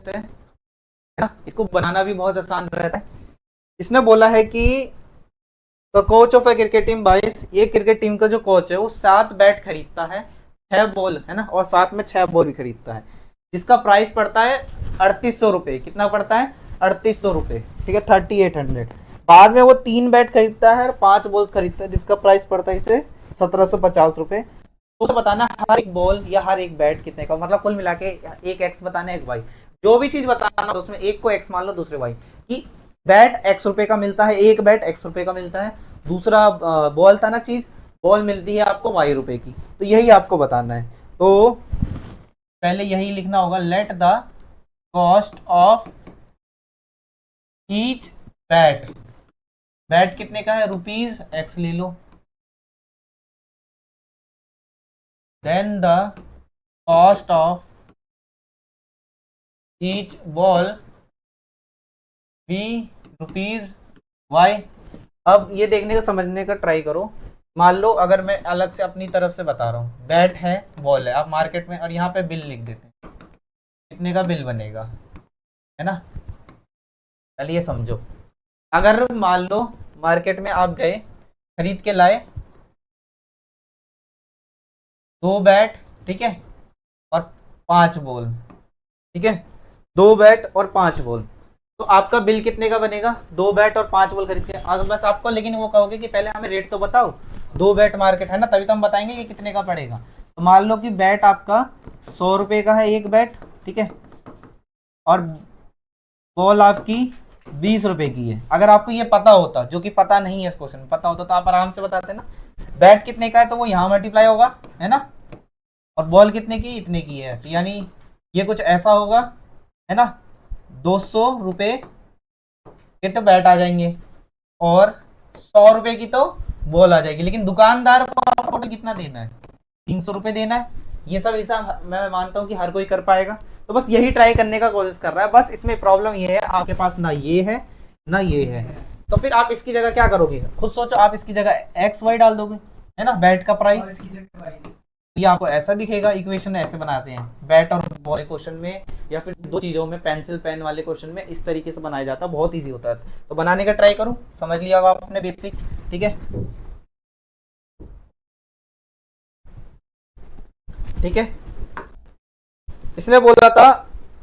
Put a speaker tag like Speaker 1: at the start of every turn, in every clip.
Speaker 1: सकते हैं, है ना। इसको बनाना भी बहुत आसान रहता है। इसने बोला है कि the coach of A cricket team 22, ये क्रिकेट टीम का जो कोच है वो 7 बैट खरीदता है, 6 बॉल, है ना, और साथ में 6 बॉल भी खरीदता है, जिसका प्राइस पड़ता है 3800 रुपये। कितना पड़ता है? 3800 रुपये, ठीक है, 3800। बाद में वो 3 बैट खरीदता है और 5 बॉल्स खरीदता है, जिसका प्राइस पड़ता है इसे 1750 रुपये। तो उसे बताना हर एक बॉल या हर एक बैट कितने का, मतलब कुल मिला के एक एक्स बताना है, एक वाई, जो भी चीज बताना तो उसमें एक को एक्स मान लो, दूसरे वाई, कि बैट एक्स रुपए का मिलता है, एक बैट एक्स रुपए का मिलता है, दूसरा बॉल था ना चीज, बॉल मिलती है आपको वाई रुपए की। तो यही आपको बताना है। तो पहले यही लिखना होगा, let the cost of each bat, bat कितने का है, रुपीज एक्स ले लो, then the cost of each ball be rupees Y. अब ये देखने का, समझने का ट्राई करो। मान लो अगर मैं अलग से अपनी तरफ से बता रहा हूँ, बैट है, बॉल है, आप मार्केट में, और यहाँ पे बिल लिख देते हैं, कितने का बिल बनेगा, है ना। पहले ये समझो, अगर मान लो मार्केट में आप गए, खरीद के लाए 2 बैट, ठीक है, और 5 बॉल, ठीक है, 2 बैट और 5 बॉल, तो आपका बिल कितने का बनेगा? 2 बैट और 5 बॉल खरीद के। अगर बस आपको, लेकिन वो कहोगे कि पहले हमें रेट तो बताओ, 2 बैट मार्केट है ना, तभी तो हम बताएंगे कि कितने का पड़ेगा। तो मान लो कि बैट आपका 100 रुपए का है एक बैट, ठीक है, और बॉल आपकी 20 रुपए की है। अगर आपको ये पता होता, जो कि पता नहीं है, इस क्वेश्चन में पता होता तो आप आराम से बताते ना, बैट कितने का है तो वो यहाँ मल्टीप्लाई होगा, है ना, और बॉल कितने की, इतने की है, तो यानी ये कुछ ऐसा होगा, है ना, 200 रुपए के तो बैट आ जाएंगे और 100 रुपए की तो बॉल आ जाएगी। लेकिन दुकानदार को आपको कितना देना है? 300 रुपए देना है। ये सब हिसाब मैं मानता हूँ कि हर कोई कर पाएगा, तो बस यही ट्राई करने का कोशिश कर रहा है। बस इसमें प्रॉब्लम ये है, आपके पास ना ये है ना ये है, तो फिर आप इसकी जगह क्या करोगे? खुद सोचो, आप इसकी जगह एक्स वाई डाल दोगे, है ना, बैट का प्राइस, ये आपको ऐसा दिखेगा। इक्वेशन ऐसे बनाते हैं बैट और बॉल क्वेश्चन में, या फिर दो चीजों में, पेंसिल पेन वाले क्वेश्चन में इस तरीके से बनाया जाता है, बहुत इजी होता है। तो बनाने का ट्राई करूं, समझ लिया होगा आपने बेसिक, ठीक है, ठीक है। इसने बोला था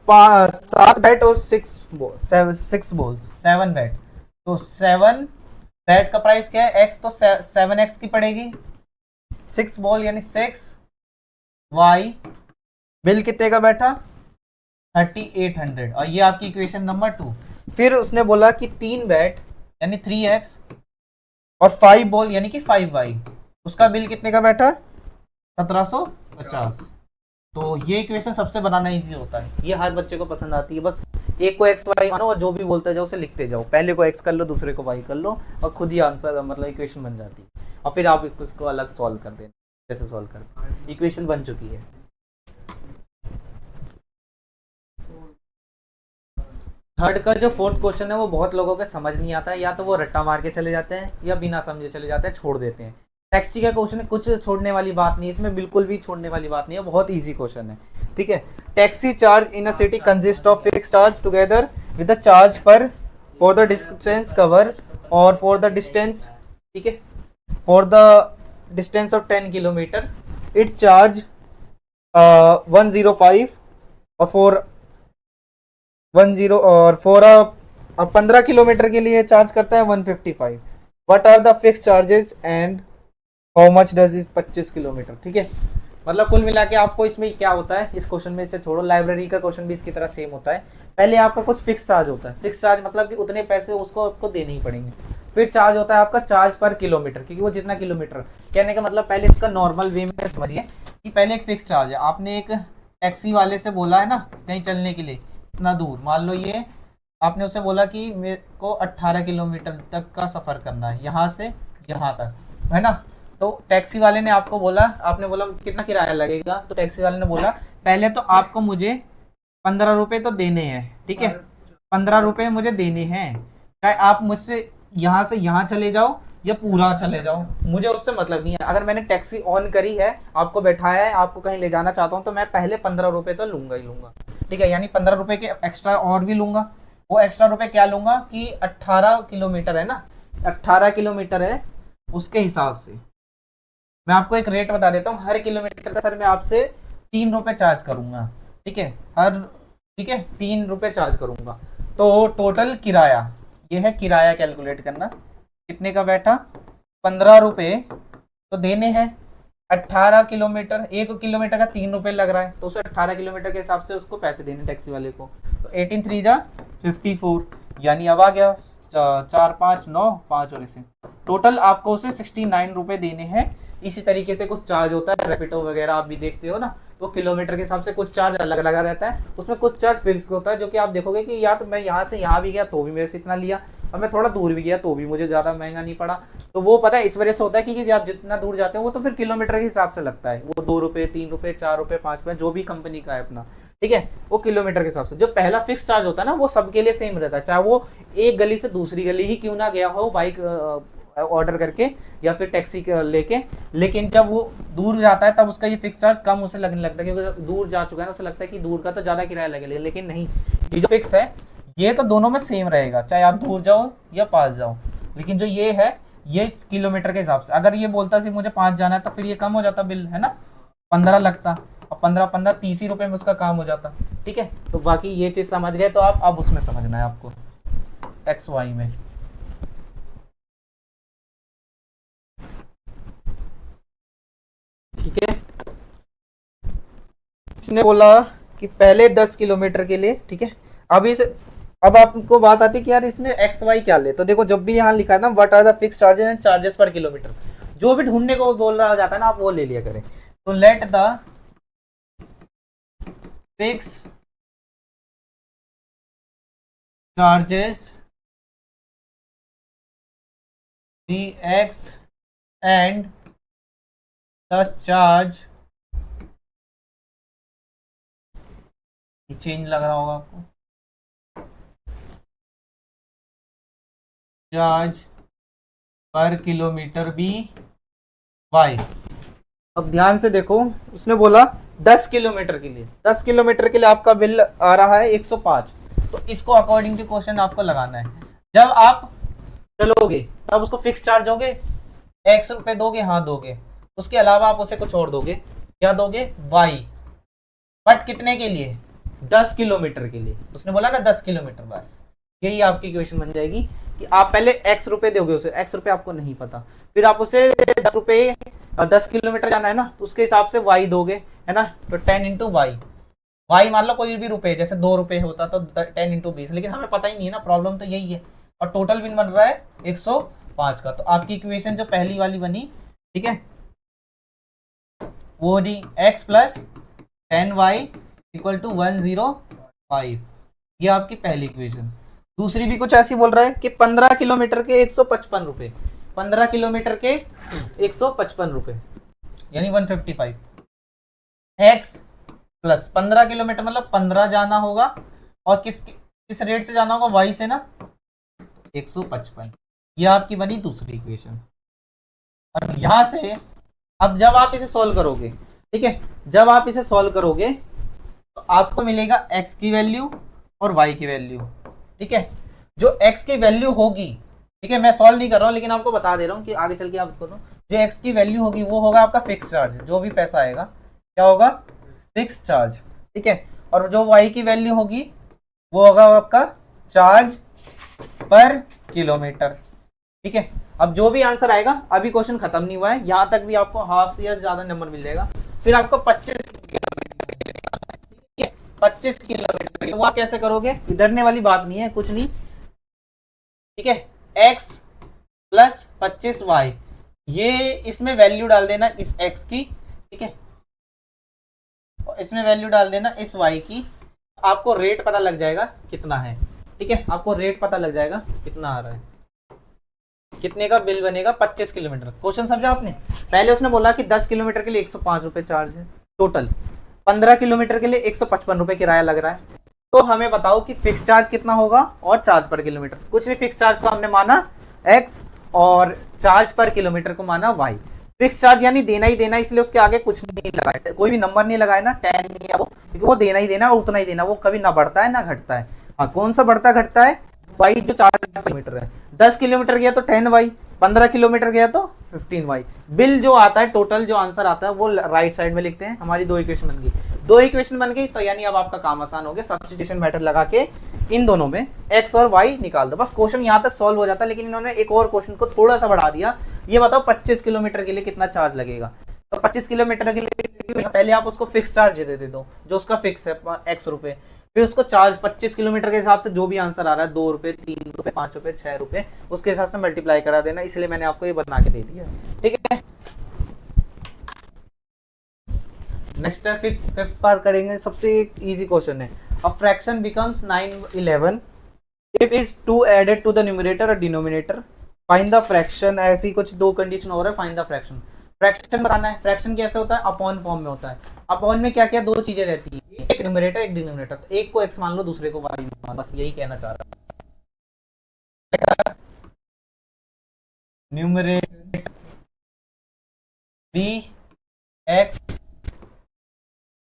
Speaker 1: 7 बैट और 6 बॉल, 7 बैट, तो 7 बैट का प्राइस क्या है, एक्स, तो 7x की पड़ेगी, 6 बॉल यानी 6 वाई, बिल कितने का बैठा 3800, और ये आपकी इक्वेशन नंबर 2। फिर उसने बोला कि 3 बैट यानी 3x और 5 बॉल यानी कि 5y, उसका बिल कितने का बैठा 1750। तो ये इक्वेशन सबसे बनाना इजी होता है, ये हर बच्चे को पसंद आती है। बस एक को एक्स वाई मानो और जो भी बोलते जाओ उसे लिखते जाओ, पहले को एक्स कर लो, दूसरे को वाई कर लो, और खुद ही आंसर, मतलब इक्वेशन बन जाती है। और फिर आप इसको अलग सॉल्व कर देना, जैसे सॉल्व करते हैं, इक्वेशन बन चुकी है। थर्ड का जो 4th क्वेश्चन है वो बहुत लोगों के समझ नहीं आता है, या तो वो रट्टा मार के चले जाते हैं या बिना समझे चले जाते हैं, छोड़ देते हैं। टैक्सी का क्वेश्चन है, कुछ छोड़ने वाली बात नहीं है इसमें, बिल्कुल भी छोड़ने वाली बात नहीं है, बहुत इजी क्वेश्चन है, ठीक है। Taxi charge in a city consist of fix charge together with the charge पर फॉर द डिस्टेंस कवर और फॉर द डिस्टेंस, ठीक है, for the distance of 10 kilometre it charge 105 और फॉर 15 किलोमीटर के लिए चार्ज करता है 155। What are the fix charges and how much does is 25 kilometre, ठीक है। मतलब कुल मिला के आपको इसमें क्या होता है, इस क्वेश्चन में इसे छोड़ो, लाइब्रेरी का क्वेश्चन भी इसकी तरह सेम होता है। पहले आपका कुछ फिक्स चार्ज होता है, फिक्स चार्ज मतलब कि उतने पैसे उसको आपको देने ही पड़ेंगे। फिर चार्ज होता है आपका चार्ज पर किलोमीटर, क्योंकि वो जितना किलोमीटर, कहने का मतलब पहले इसका नॉर्मल वे में समझिए कि पहले एक फिक्स चार्ज है, आपने एक टैक्सी वाले से बोला है ना कहीं चलने के लिए इतना दूर, मान लो ये आपने उससे बोला कि मेरे को 18 किलोमीटर तक का सफर करना है, यहाँ से यहाँ तक, है ना। तो टैक्सी वाले ने आपको बोला, आपने बोला कितना किराया लगेगा, तो टैक्सी वाले ने बोला पहले तो आपको मुझे 15 रुपए तो देने हैं, ठीक है, 15 रुपए मुझे देने हैं, चाहे आप मुझसे यहाँ से यहाँ चले जाओ या पूरा चले जाओ, मुझे उससे मतलब नहीं है। अगर मैंने टैक्सी ऑन करी है, आपको बैठाया है, आपको कहीं ले जाना चाहता हूँ, तो मैं पहले 15 रुपए तो लूंगा ही लूंगा, ठीक ठीक है, यानी 15 रुपए के एक्स्ट्रा और भी लूंगा। वो एक्स्ट्रा रुपए क्या लूंगा कि 18 किलोमीटर है ना, 18 किलोमीटर है, उसके हिसाब से मैं आपको एक रेट बता देता हूँ। हर किलोमीटर का सर मैं आपसे 3 रुपए चार्ज करूंगा, ठीक है, ठीक है 3 रुपए चार्ज करूंगा। तो टोटल किराया, ये है किराया कैलकुलेट करना, कितने का बैठा, 15 रुपए तो देने हैं। 18 किलोमीटर, 1 किलोमीटर का 3 रुपए लग रहा है, तो उसे 18 किलोमीटर के हिसाब से उसको पैसे देने टैक्सी वाले को। तो 18 3 जा 54, यानी अब आ गया 4 5 9 5 और इसे टोटल आपको उसे 69 रुपए देने हैं। इसी तरीके से कुछ चार्ज होता है, रैपिडो वगैरह आप भी देखते हो ना, तो किलोमीटर के हिसाब से कुछ चार्ज अलग लगा रहता है, उसमें कुछ चार्ज फिक्स होता है, जो कि आप देखोगे कि या तो मैं यहाँ से यहाँ भी गया तो भी मेरे से इतना लिया, और मैं थोड़ा दूर भी गया तो भी मुझे ज़्यादा महंगा नहीं पड़ा। तो वो पता है इस वजह से होता है कि आप जितना दूर जाते हो वो तो फिर किलोमीटर के हिसाब से लगता है, वो 2 रुपए 3 रुपए 4 रुपए 5 रुपए जो भी कंपनी का है अपना, ठीक है, वो किलोमीटर के हिसाब से। जो पहला फिक्स चार्ज होता है ना वो सबके लिए सेम रहता है, चाहे वो एक गली से दूसरी गली ही क्यों ना गया हो बाइक ऑर्डर करके या फिर टैक्सी लेके, लेकिन जब वो दूर जाता है तब उसका ये फिक्स चार्ज कम उसे लगने लगता है, क्योंकि दूर जा चुका है ना, उसे लगता है कि दूर का तो ज़्यादा किराया लगेगा, लेकिन नहीं, ये जो फिक्स है ये तो दोनों में सेम रहेगा, चाहे आप दूर जाओ या पास जाओ। लेकिन जो ये है ये किलोमीटर के हिसाब से, अगर ये बोलता कि मुझे 5 जाना है तो फिर ये कम हो जाता बिल, है ना, 15 लगता, और 15 15 30 ही रुपए में उसका काम हो जाता, ठीक है। तो बाकी ये चीज़ समझ गए, तो आप अब उसमें समझना है आपको एक्स वाई में। ठीक है, इसने बोला कि पहले 10 किलोमीटर के लिए, ठीक है, अब आपको बात आती है कि यार इसमें एक्स वाई क्या ले, तो देखो जब भी यहाँ लिखा है ना what are the fix charges and charges पर किलोमीटर, जो भी ढूंढने को बोल रहा जाता है ना आप वो ले लिया करें। तो let the fix charges the x and the charge, change लग रहा होगा आपको, चार्ज पर किलोमीटर बी वाई। अब ध्यान से देखो, उसने बोला 10 किलोमीटर के लिए, 10 किलोमीटर के लिए आपका बिल आ रहा है 105, तो इसको अकॉर्डिंग टू क्वेश्चन आपको लगाना है। जब आप चलोगे तब उसको फिक्स चार्ज दोगे, एक्स रुपए दोगे, हाँ दोगे, उसके अलावा आप उसे कुछ और दोगे, क्या दोगे, वाई, बट कितने के लिए, 10 किलोमीटर के लिए। उसने बोला ना 10 किलोमीटर, बस यही आपकी इक्वेशन बन जाएगी कि आप पहले एक्स रुपए दोगे उसे, एक्स रुपए आपको नहीं पता, फिर आप उसे 10 रुपए 10 किलोमीटर जाना है ना, तो उसके हिसाब से वाई दोगे, है ना, तो 10 इंटू वाई, वाई मान लो कोई भी रुपए, जैसे 2 रुपए होता तो 10 इंटू 20, लेकिन हमें पता ही नहीं है ना, प्रॉब्लम तो यही है, और टोटल बिल बन रहा है 105 का। तो आपकी इक्वेशन जो पहली वाली बनी, ठीक है, वो d x plus 10y equal to 105, ये आपकी पहली इक्वेशन। दूसरी भी कुछ ऐसी बोल रहा है कि 15 किलोमीटर के 155 रुपए, 15 किलोमीटर के 155 रुपए यानी 155, एक्स प्लस 15 किलोमीटर मतलब 15 जाना होगा, और किस रेट से जाना होगा, वाई से ना, 155, ये आपकी बनी दूसरी इक्वेशन। और यहां से अब जब आप इसे सॉल्व करोगे, ठीक है, जब आप इसे सॉल्व करोगे तो आपको मिलेगा x की वैल्यू और y की वैल्यू, ठीक है। जो x की वैल्यू होगी, ठीक है, मैं सॉल्व नहीं कर रहा हूं लेकिन आपको बता दे रहा हूं कि आगे चल के आपको जो x की वैल्यू होगी वो होगा आपका फिक्स चार्ज, जो भी पैसा आएगा क्या होगा, फिक्स चार्ज, ठीक है। और जो y की वैल्यू होगी वो होगा आपका चार्ज पर किलोमीटर, ठीक है। अब जो भी आंसर आएगा, अभी क्वेश्चन खत्म नहीं हुआ है, यहां तक भी आपको हाफ से ज्यादा नंबर मिल जाएगा। फिर आपको 25 किलोमीटर, 25 किलोमीटर वो कैसे करोगे, डरने वाली बात नहीं है, कुछ नहीं, ठीक है, x प्लस 25y, ये इसमें वैल्यू डाल देना इस x की, ठीक है, और इसमें वैल्यू डाल देना इस y की, आपको रेट पता लग जाएगा कितना है, ठीक है, आपको रेट पता लग जाएगा कितना आ रहा है, कितने का बिल बनेगा, 25 किलोमीटर। क्वेश्चन समझा आपने, पहले उसने बोला कि 10 किलोमीटर के लिए 105 रुपए चार्ज है टोटल, 15 किलोमीटर के लिए 155 रुपए किराया लग रहा है, तो हमें बताओ कि फिक्स चार्ज कितना होगा और चार्ज पर किलोमीटर। कुछ नहीं, फिक्स चार्ज को हमने माना x और चार्ज पर किलोमीटर को माना y। फिक्स चार्ज यानी देना ही देना, इसलिए उसके आगे कुछ नहीं लगाया, कोई भी नंबर नहीं लगाया ना, 10 या वो, क्योंकि वो देना ही देना और उतना ही देना, वो कभी ना बढ़ता है ना घटता है। हाँ, कौन सा बढ़ता घटता है? वाई जो 4 किलोमीटर है, 10 किलोमीटर गया तो 10 वाई, 15 किलोमीटर गया तो 15 वाई। बिल जो आता है टोटल जो आंसर आता है वो राइट साइड में लिखते हैं। हमारी दो इक्वेशन बन गई, दो इक्वेशन बन गई, तो यानी अब आपका काम आसान हो गया। सब्स्टिट्यूशन मेथड लगा के इन दोनों में एक्स और वाई निकाल दो, बस क्वेश्चन यहाँ तक सॉल्व हो जाता है। लेकिन इन्होंने एक और क्वेश्चन को थोड़ा सा बढ़ा दिया। ये बताओ 25 किलोमीटर के लिए कितना चार्ज लगेगा? तो 25 किलोमीटर के लिए पहले आप उसको फिक्स चार्ज दे दो, जो उसका फिक्स है एक्स रुपए, फिर उसको चार्ज 25 किलोमीटर के हिसाब से जो भी आंसर आ रहा है, 2 रुपए, 3 रुपए, 5 रुपए, 6 रुपए, उसके हिसाब से मल्टीप्लाई करा देना। इसलिए मैंने आपको ये बना के दे दिया, ठीक है। नेक्स्ट है फिफ्थ पार्ट करेंगे, सबसे इजी क्वेश्चन है। A fraction becomes 911 if it's 2 added to the numerator और डिनोमिनेटर, फाइंड द फ्रैक्शन। ऐसी कुछ दो कंडीशन हो रहा है, फाइंड द फ्रैक्शन। फ्रैक्शन बताना है। फ्रैक्शन कैसे होता है? अपॉन फॉर्म में होता है। अपॉन में क्या क्या दो चीजें रहती है, एक न्यूमरेटर एक डिनोमिनेटर, तो एक को एक्स मान लो दूसरे को वाई मान लो, बस यही कहना चाह रहा हूं। Numerator be x,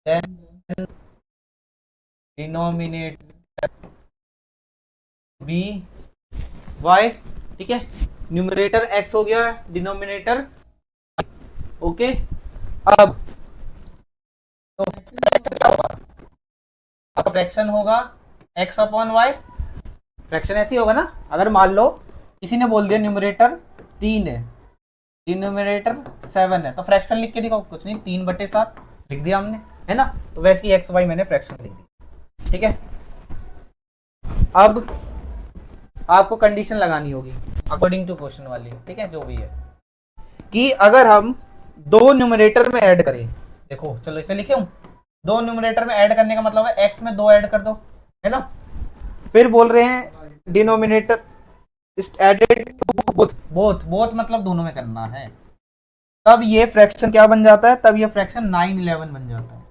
Speaker 1: then denominator be y, ठीक है। न्यूमरेटर एक्स हो गया, डिनोमिनेटर ओके। अब तो क्या होगा? आपका फ्रैक्शन होगा x अपॉन वाई। फ्रैक्शन ऐसे ही होगा ना, अगर मान लो किसी ने बोल दिया न्यूमरेटर 3 है, डिनोमिनेटर 7 है, तो फ्रैक्शन लिख के दिखाओ, कुछ नहीं, 3/7 लिख दिया हमने, है ना। तो वैसे ही एक्स वाई मैंने फ्रैक्शन लिख दी, ठीक है। अब आपको कंडीशन लगानी होगी अकॉर्डिंग टू क्वेश्चन वाली, ठीक है, जो भी है, कि अगर हम दो न्यूमरेटर में ऐड करें, देखो चलो इसे लिखे हूं, दो न्यूमरेटर में ऐड करने का मतलब है एक्स में 2 ऐड कर दो, है ना। फिर बोल रहे हैं denominator added to both, both मतलब दोनों में करना है, तब ये फ्रैक्शन क्या बन जाता है? तब ये फ्रैक्शन 9/11 बन जाता है,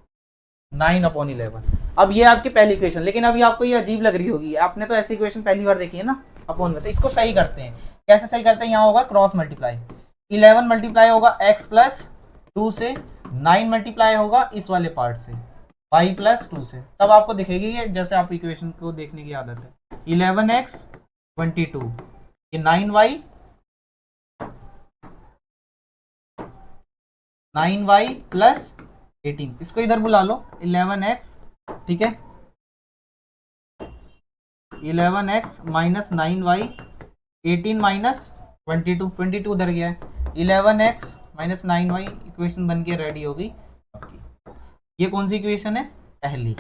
Speaker 1: 9/11। अब ये आपकी पहली इक्वेशन, लेकिन अभी आपको ये अजीब लग रही होगी, आपने तो ऐसी इक्वेशन पहली बार देखी है ना अपॉन में। तो इसको सही करते हैं, कैसे सही करते हैं? यहाँ होगा क्रॉस मल्टीप्लाई, 11 मल्टीप्लाई होगा x प्लस 2 से, 9 मल्टीप्लाई होगा इस वाले पार्ट से y प्लस 2 से, तब आपको दिखेगी ये, जैसे आप इक्वेशन को देखने की आदत है, 11x 22, ये 9y प्लस 18, इसको इधर बुला लो 11x, ठीक है, 11x माइनस 9y, 18 माइनस 22 उधर गया है, 11x माइनस 9y, इक्वेशन बन के रेडी होगी आपकी। ये कौन सी इक्वेशन है? पहली।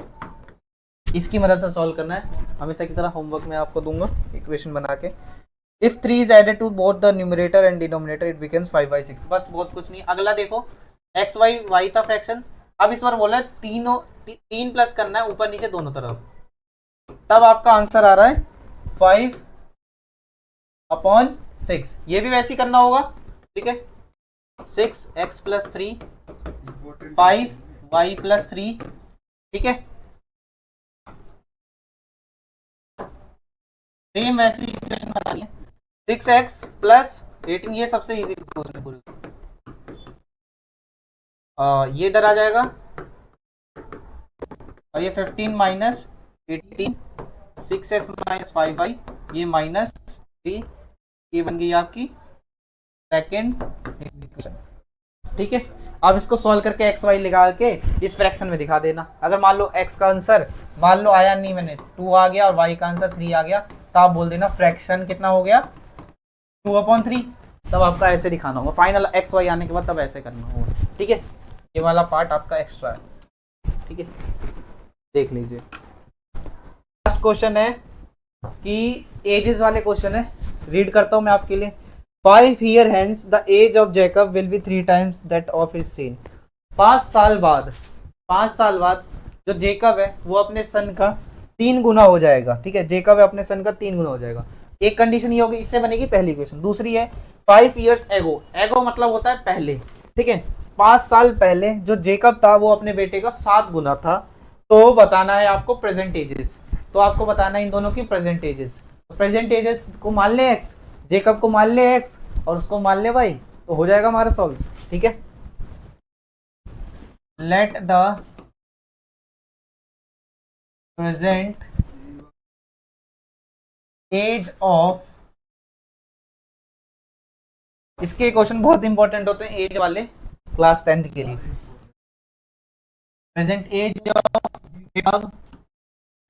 Speaker 1: इसकी मदद से सॉल्व करना है, हमेशा की तरह होमवर्क में आपको दूंगा इक्वेशन बना के। If 3 is added to both the numerator and denominator it becomes 5/6, बस बहुत कुछ नहीं। अगला देखो, एक्स वाई, वाई था फ्रैक्शन, अब इस बार बोला है तीनों 3 प्लस करना है ऊपर नीचे दोनों तरफ, तब आपका आंसर आ रहा है 5/6। ये भी वैसे ही करना होगा, ठीक है, 6x प्लस 3, 5y प्लस 3, ठीक है, सेम वैसे इक्वेशन बना लिया, 6x प्लस 18, ये सबसे इजी क्वेश्चन है पूरी। ये इधर आ जाएगा, और ये 15 माइनस 18, 6x माइनस 5y, ये माइनस 3, ये बन गई आपकी सेकेंड इक्वेशन, ठीक है। अब इसको सॉल्व करके एक्स वाई लगा के इस फ्रैक्शन में दिखा देना। अगर मान लो एक्स का आंसर मान लो आया नहीं, मैंने 2 आ गया और वाई का आंसर 3 आ गया, तो आप बोल देना फ्रैक्शन कितना हो गया, 2/3, तब आपका ऐसे दिखाना होगा। फाइनल एक्स वाई आने के बाद तब ऐसे करना होगा, ठीक है। ये वाला पार्ट आपका एक्स्ट्रा है, ठीक है, देख लीजिए। लास्ट क्वेश्चन है कि एजेस वाले क्वेश्चन है, रीड करता हूं मैं आपके लिए। 5 years hence the age of Jacob will be 3 times that of his son। 5 साल बाद जो जेकब है वो अपने सन का 3 गुना हो जाएगा, ठीक है, जेकब है अपने सन का 3 गुना हो जाएगा। एक कंडीशन ये होगी, इससे बनेगी पहली इक्वेशन। दूसरी है 5 years ago, एगो मतलब होता है पहले, ठीक है, 5 साल पहले जो जेकब था वो अपने बेटे का 7 गुना था, तो बताना है आपको प्रेजेंट एजेस। तो आपको बताना है इन दोनों की प्रेजेंट एजेस। प्रेजेंट एजेस को मान ले एक्स, जेकब को मान ले एक्स और उसको मान ले वाई, तो हो जाएगा हमारा सॉल्व, ठीक है। ठीक है, let the present age of, इसके क्वेश्चन बहुत इंपॉर्टेंट होते हैं एज वाले क्लास 10th के लिए। Present age of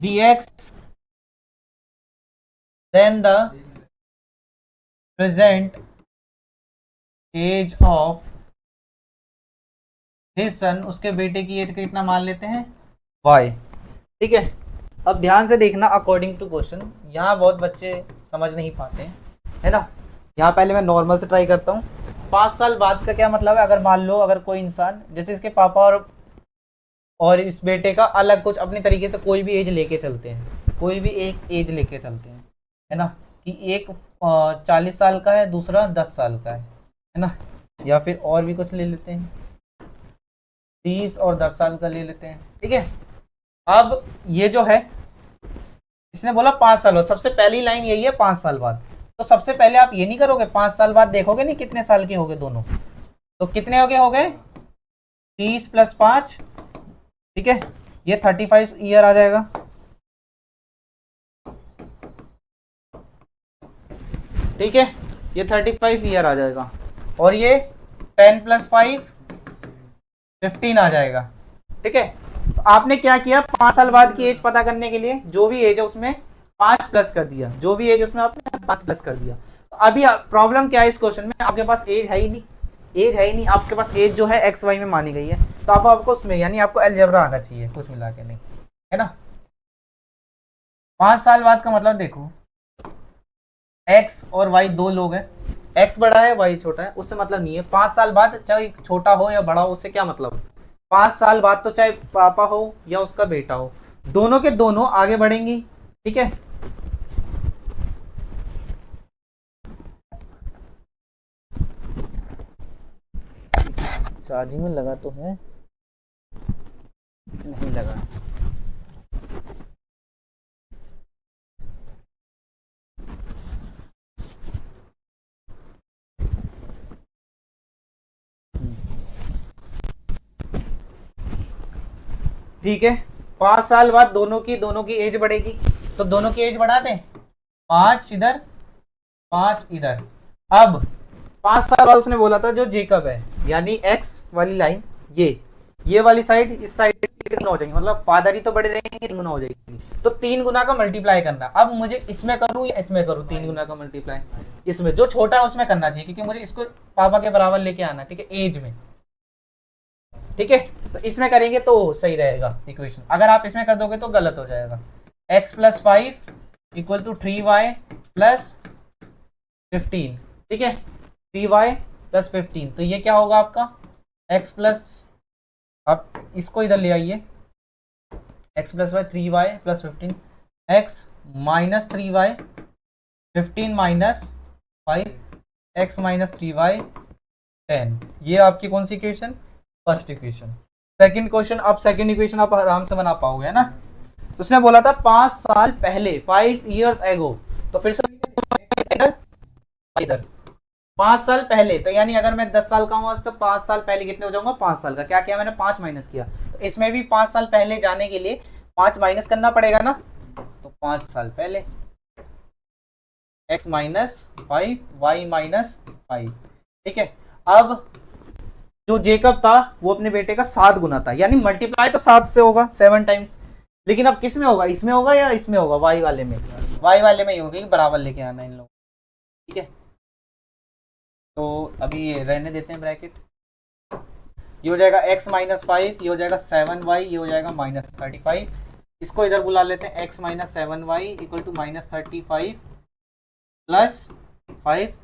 Speaker 1: dx then the present age of his son, उसके बेटे की एज कितना मान लेते हैं y। ठीक है, अब ध्यान से देखना अकॉर्डिंग टू क्वेश्चन, यहाँ बहुत बच्चे समझ नहीं पाते हैं, है ना। यहाँ पहले मैं नॉर्मल से ट्राई करता हूँ। 5 साल बाद का क्या मतलब है, अगर मान लो अगर कोई इंसान जैसे इसके पापा और इस बेटे का अलग कुछ अपने तरीके से कोई भी एज लेके चलते हैं, कोई भी एक एज लेके चलते हैं, है ना, कि एक 40 साल का है, दूसरा 10 साल का है ना, या फिर और भी कुछ ले लेते हैं, 30 और 10 साल का ले लेते हैं। ठीक है, अब ये जो है इसने बोला 5 साल बाद, सबसे पहली लाइन यही है 5 साल बाद। तो सबसे पहले आप ये नहीं करोगे, 5 साल बाद देखोगे नहीं कितने साल के हो गए दोनों, तो कितने हो गए 30 + 5, ठीक है, ये 35 ईयर आ जाएगा। ठीक है, ये 35 ईयर आ जाएगा, और ये 10 + 5 15 आ जाएगा। ठीक है, तो आपने क्या किया, 5 साल बाद की एज पता करने के लिए जो भी एज है उसमें 5 प्लस कर दिया, जो भी एज उसमें आपने 5 प्लस कर दिया। तो अभी प्रॉब्लम क्या है इस क्वेश्चन में, आपके पास एज है ही नहीं, एज है ही नहीं, आपके पास एज जो है एक्स वाई में मानी गई है, तो आपको उसमें यानी आपको अलजेब्रा आना चाहिए, कुछ मिला के नहीं, है ना। 5 साल बाद का मतलब देखो, एक्स और वाई दो लोग हैं, एक्स बड़ा है वाई छोटा है, उससे मतलब नहीं है। 5 साल बाद चाहे छोटा हो या बड़ा हो उससे क्या मतलब, 5 साल बाद तो चाहे पापा हो या उसका बेटा हो, दोनों के दोनों आगे बढ़ेंगी। ठीक है, चार्जिंग में लगा तो है, नहीं लगा। ठीक है, 5 साल बाद दोनों की एज बढ़ेगी, तो दोनों की एज बढ़ा दें, 5 इधर 5 इधर। अब 5 साल बाद उसने बोला था जो जेकब है, यानी एक्स वाली लाइन, ये वाली साइड इस साइड कितना हो जाएंगे, मतलब फादर ही तो बड़े रहेंगे, 3 गुना हो जाएगी, तो 3 गुना का मल्टीप्लाई करना। अब मुझे इसमें करूं या इसमें करूं 3 गुना का मल्टीप्लाई, इसमें जो छोटा है उसमें करना चाहिए, क्योंकि मुझे इसको पापा के बराबर लेके आना। ठीक है, एज में, ठीक है, तो इसमें करेंगे तो सही रहेगा इक्वेशन, अगर आप इसमें कर दोगे तो गलत हो जाएगा। x + 5 = 3y + 15। ठीक है, 3y + 15, तो ये क्या होगा आपका x प्लस, आप इसको इधर ले आइए, x + y 3y + 15, x - 3y 15 - 5, x - 3y 10। ये आपकी कौन सी equation, first equation. Second question, अब सेकंड इक्वेशन आप आराम से बना पाओगे, है ना। उसने बोला था 5 साल पहले, 5 years ago, तो फिर से इधर 5 साल पहले, तो यानी अगर मैं 10 साल का हूँ तो 5 साल पहले कितने हो जाऊंगा, 5 साल का। क्या किया मैंने, 5 माइनस किया, तो इसमें भी 5 साल पहले जाने के लिए 5 माइनस करना पड़ेगा ना, तो 5 साल पहले x - 5 y - 5। ठीक है, अब जो जेकब था वो अपने बेटे का 7 गुना था, यानी मल्टीप्लाई तो 7 से होगा, 7 टाइम्स, लेकिन अब किस में होगा, इसमें होगा या इसमें होगा, वाई वाले में, वाई वाले में ही होगी, बराबर लेके आना इन लोगों। ठीक है, तो अभी ये रहने देते हैं ब्रैकेट, ये हो जाएगा x - 5, ये हो जाएगा 7y, ये हो जाएगा -35, इसको इधर बुला लेते हैं, x - 7y = -35 + 5,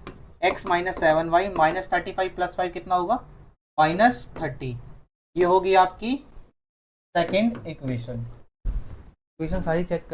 Speaker 1: x - 7y -35 + 5 कितना होगा, -30। ये होगी आपकी सेकेंड इक्वेशन। इक्वेशन सारी चेक